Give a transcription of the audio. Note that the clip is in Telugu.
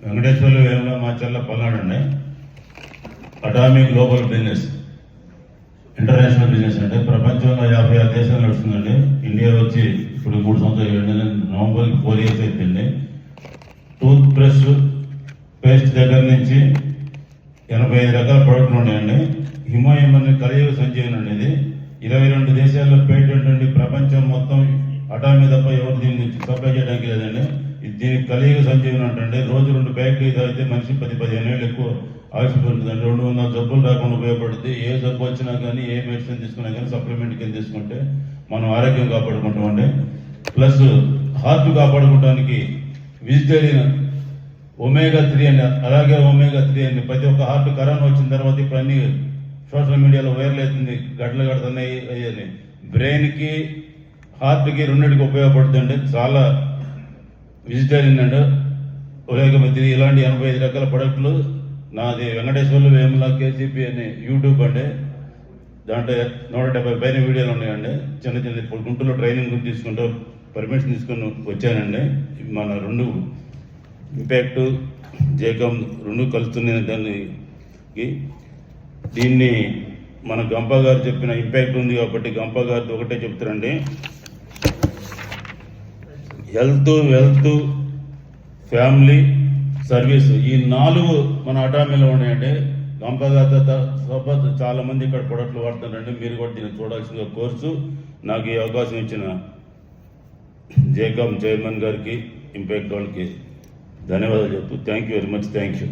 వెంకటేశ్వర్లు వేముల మాచర్ల పల్నాడు అండి. Atomic global business, international business అంటే ప్రపంచంలో 56 దేశాలు నడుస్తుందండి. ఇండియా వచ్చి ఇప్పుడు 3 సంవత్సరాలు, నవంబర్కి 4 years అయిపోయింది. టూత్ బ్రష్ పేస్ట్ దగ్గర నుంచి 85 రకాల ప్రోడక్ట్లు ఉన్నాయండి. హిమాలయం అనే కలియుగ సంజీవన్ అనేది 22 దేశాల్లో పేటెంట్ అండి. ప్రపంచం మొత్తం అటామీ తప్ప ఎవరు దీన్ని సప్లై చేయడానికి లేదండి. దీనికి కలియుగ సంజీవన్ అంటే రోజు 2 ప్యాకెట్లు తాగితే మనిషి 10-15 ఏళ్ళు ఎక్కువ ఆయుష్ ఉంటుందండి. 200 జబ్బులు రాకుండా ఉపయోగపడుతుంది. ఏ జబ్బు వచ్చినా కానీ, ఏ మెడిసిన్ తీసుకున్నా కానీ, సప్లిమెంట్ కింద తీసుకుంటే మనం ఆరోగ్యం కాపాడుకుంటామండి. ప్లస్ హార్ట్ కాపాడుకోవడానికి వెజిటేరియన్ ఒమేగా-3 అని, అలాగే ఒమేగా-3 అని ప్రతి ఒక్క హార్ట్ కరోనా వచ్చిన తర్వాత ఇప్పుడు అన్ని సోషల్ మీడియాలో వైరల్ అవుతుంది, గడ్డలు కడుతున్నాయి అని. బ్రెయిన్కి హార్ట్కి రెండింటికి ఉపయోగపడుతుంది. చాలా వెజిటేరియన్ అండ్ ఒమేగా-3 ఇలాంటి 85 రకాల ప్రొడక్టులు నాది వెంకటేశ్వర్లు వేముల కేసీపీ అనే యూట్యూబ్ అండి. దాంట్లో 170 పైన వీడియోలు ఉన్నాయండి. చిన్న చిన్న ఇప్పుడు గుంటూరులో ట్రైనింగ్ తీసుకుంటూ పర్మిషన్ తీసుకొని వచ్చానండి. మన 2 ఇంపాక్ట్ జేకమ్ 2 కలుస్తున్నాయి. దీన్ని మన గంప గారు చెప్పిన ఇంపాక్ట్ ఉంది కాబట్టి గంప గారితో ఒకటే చెప్తారండి. హెల్త్, వెల్త్, ఫ్యామిలీ, సర్వీస్, ఈ 4 మన అటామీలో ఉన్నాయండి. గంప గారితో చాలా మంది ఇక్కడ ప్రొడక్ట్లు వాడుతున్నారండి. మీరు కూడా దీన్ని చూడాల్సిన కోర్సు. నాకు ఈ అవకాశం ఇచ్చిన జేకమ్ చైర్మన్ గారికి, ఇంపాక్ట్ వాళ్ళకి ధన్యవాదాలు చెప్తూ thank you very much. Thank you.